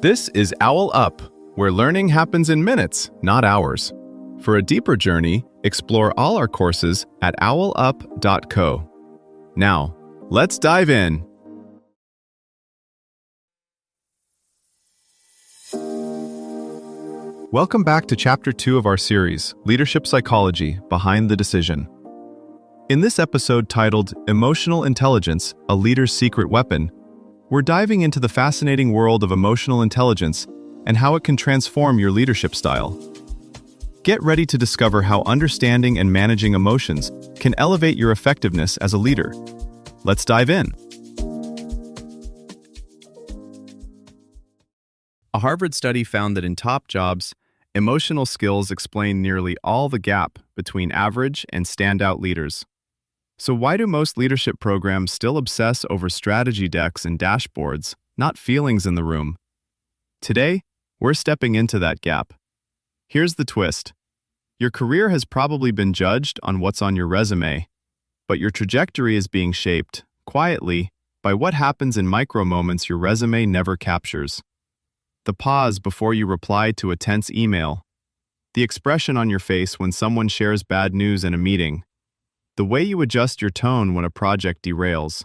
This is OwlUp, where learning happens in minutes, not hours. For a deeper journey, explore all our courses at owlup.co. Now, let's dive in. Welcome back to Chapter 2 of our series, Leadership Psychology, Behind the Decision. In this episode titled Emotional Intelligence, A Leader's Secret Weapon, we're diving into the fascinating world of emotional intelligence and how it can transform your leadership style. Get ready to discover how understanding and managing emotions can elevate your effectiveness as a leader. Let's dive in. A Harvard study found that in top jobs, emotional skills explain nearly all the gap between average and standout leaders. So why do most leadership programs still obsess over strategy decks and dashboards, not feelings in the room? Today, we're stepping into that gap. Here's the twist. Your career has probably been judged on what's on your resume, but your trajectory is being shaped, quietly, by what happens in micro moments your resume never captures. The pause before you reply to a tense email, the expression on your face when someone shares bad news in a meeting, the way you adjust your tone when a project derails.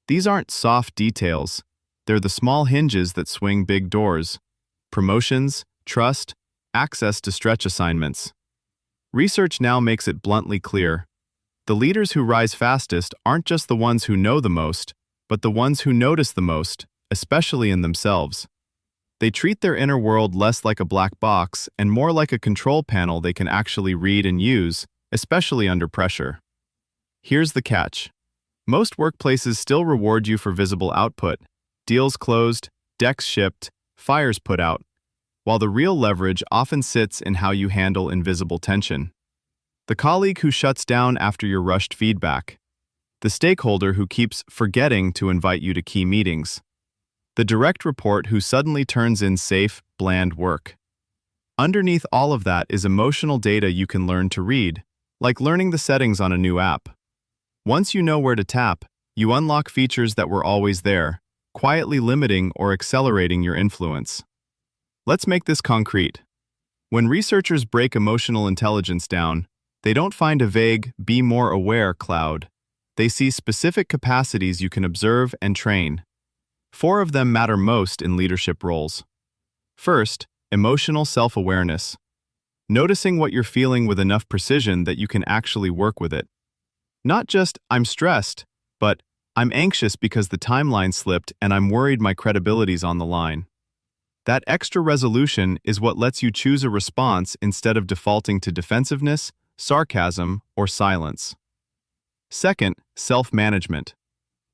These aren't soft details. They're the small hinges that swing big doors. Promotions, trust, access to stretch assignments. Research now makes it bluntly clear. The leaders who rise fastest aren't just the ones who know the most, but the ones who notice the most, especially in themselves. They treat their inner world less like a black box and more like a control panel they can actually read and use, especially under pressure. Here's the catch. Most workplaces still reward you for visible output, deals closed, decks shipped, fires put out, while the real leverage often sits in how you handle invisible tension. The colleague who shuts down after your rushed feedback. The stakeholder who keeps forgetting to invite you to key meetings. The direct report who suddenly turns in safe, bland work. Underneath all of that is emotional data you can learn to read, like learning the settings on a new app. Once you know where to tap, you unlock features that were always there, quietly limiting or accelerating your influence. Let's make this concrete. When researchers break emotional intelligence down, they don't find a vague, be more aware cloud. They see specific capacities you can observe and train. 4 of them matter most in leadership roles. First, emotional self-awareness. Noticing what you're feeling with enough precision that you can actually work with it. Not just, I'm stressed, but I'm anxious because the timeline slipped and I'm worried my credibility's on the line. That extra resolution is what lets you choose a response instead of defaulting to defensiveness, sarcasm, or silence. Second, self-management.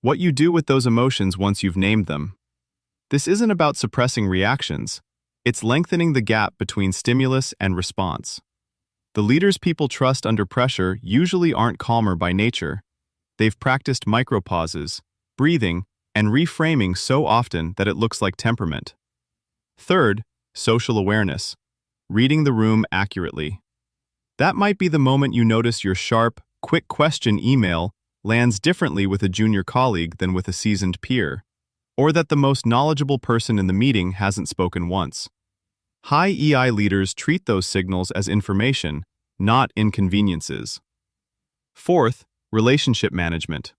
What you do with those emotions once you've named them. This isn't about suppressing reactions. It's lengthening the gap between stimulus and response. The leaders people trust under pressure usually aren't calmer by nature. They've practiced micropauses, breathing, and reframing so often that it looks like temperament. Third, social awareness. Reading the room accurately. That might be the moment you notice your sharp, quick question email lands differently with a junior colleague than with a seasoned peer, or that the most knowledgeable person in the meeting hasn't spoken once. High EI leaders treat those signals as information, not inconveniences. Fourth, relationship management.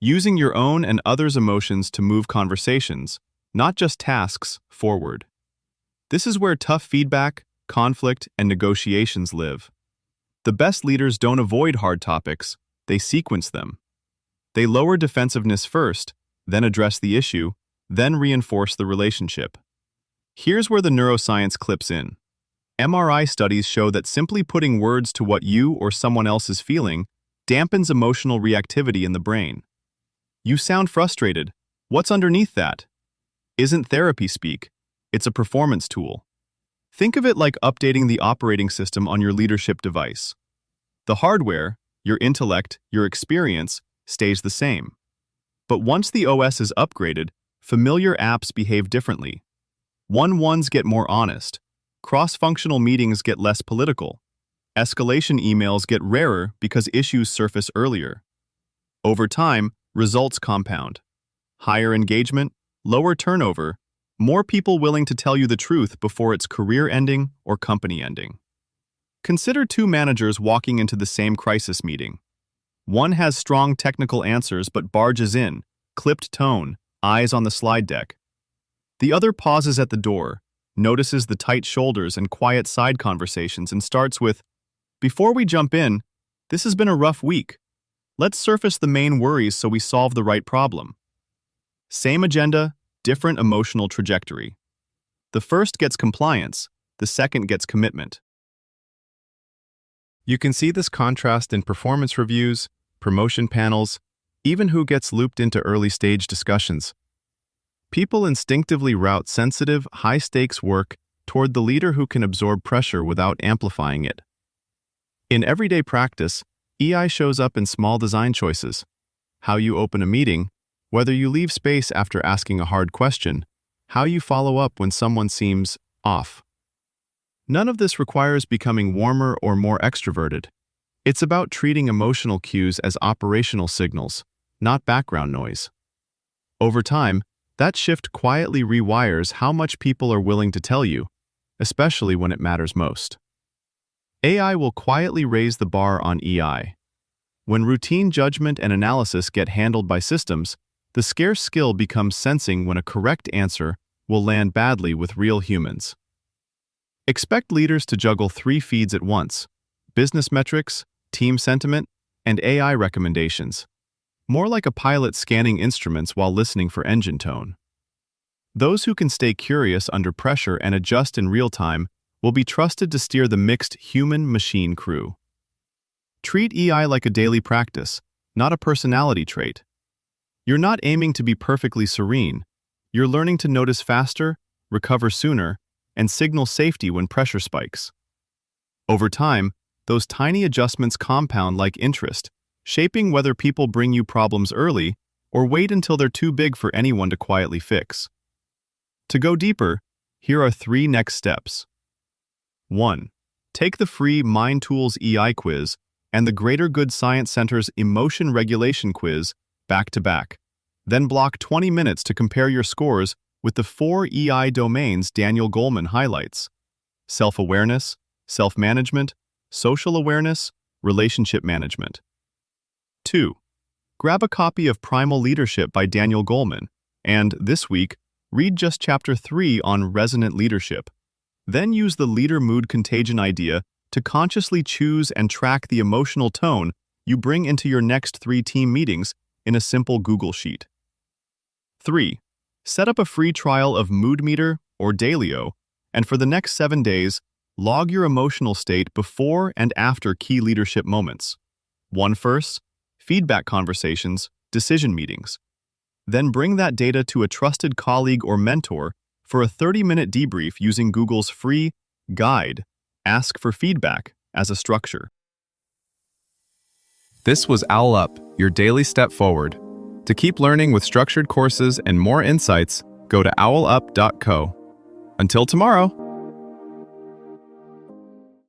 Using your own and others' emotions to move conversations, not just tasks, forward. This is where tough feedback, conflict, and negotiations live. The best leaders don't avoid hard topics, they sequence them. They lower defensiveness first, then address the issue, then reinforce the relationship. Here's where the neuroscience clips in. MRI studies show that simply putting words to what you or someone else is feeling dampens emotional reactivity in the brain. You sound frustrated. What's underneath that? Isn't therapy speak. It's a performance tool. Think of it like updating the operating system on your leadership device. The hardware, your intellect, your experience, stays the same. But once the OS is upgraded, familiar apps behave differently. One-ones get more honest. Cross-functional meetings get less political. Escalation emails get rarer because issues surface earlier. Over time, results compound. Higher engagement, lower turnover, More people willing to tell you the truth before it's career ending or company ending. Consider two managers walking into the same crisis meeting. One has strong technical answers but barges in, clipped tone, eyes on the slide deck. The other pauses at the door, notices the tight shoulders and quiet side conversations and starts with, "Before we jump in, this has been a rough week. Let's surface the main worries so we solve the right problem." Same agenda, different emotional trajectory. The first gets compliance, the second gets commitment. You can see this contrast in performance reviews, promotion panels, even who gets looped into early-stage discussions. People instinctively route sensitive, high-stakes work toward the leader who can absorb pressure without amplifying it. In everyday practice, EI shows up in small design choices: how you open a meeting, whether you leave space after asking a hard question, how you follow up when someone seems off. None of this requires becoming warmer or more extroverted. It's about treating emotional cues as operational signals, not background noise. Over time, that shift quietly rewires how much people are willing to tell you, especially when it matters most. AI will quietly raise the bar on EI. When routine judgment and analysis get handled by systems, the scarce skill becomes sensing when a correct answer will land badly with real humans. Expect leaders to juggle 3 feeds at once: business metrics, team sentiment, and AI recommendations. More like a pilot scanning instruments while listening for engine tone. Those who can stay curious under pressure and adjust in real time will be trusted to steer the mixed human-machine crew. Treat EI like a daily practice, not a personality trait. You're not aiming to be perfectly serene. You're learning to notice faster, recover sooner, and signal safety when pressure spikes. Over time, those tiny adjustments compound like interest, shaping whether people bring you problems early or wait until they're too big for anyone to quietly fix. To go deeper, here are 3 next steps. 1. Take the free Mind Tools EI quiz and the Greater Good Science Center's Emotion Regulation quiz back to back. Then block 20 minutes to compare your scores with the 4 EI domains Daniel Goleman highlights: self-awareness, self-management, social awareness, relationship management. 2. Grab a copy of Primal Leadership by Daniel Goleman, and this week, read just Chapter 3 on resonant leadership. Then use the leader mood contagion idea to consciously choose and track the emotional tone you bring into your next 3 team meetings in a simple Google Sheet. 3. Set up a free trial of Mood Meter or Dailyo, and for the next 7 days, log your emotional state before and after key leadership moments. 1 first, feedback conversations, decision meetings. Then bring that data to a trusted colleague or mentor for a 30-minute debrief using Google's free guide, Ask for Feedback, as a structure. This was OwlUp, your daily step forward. To keep learning with structured courses and more insights, go to owlup.co. Until tomorrow.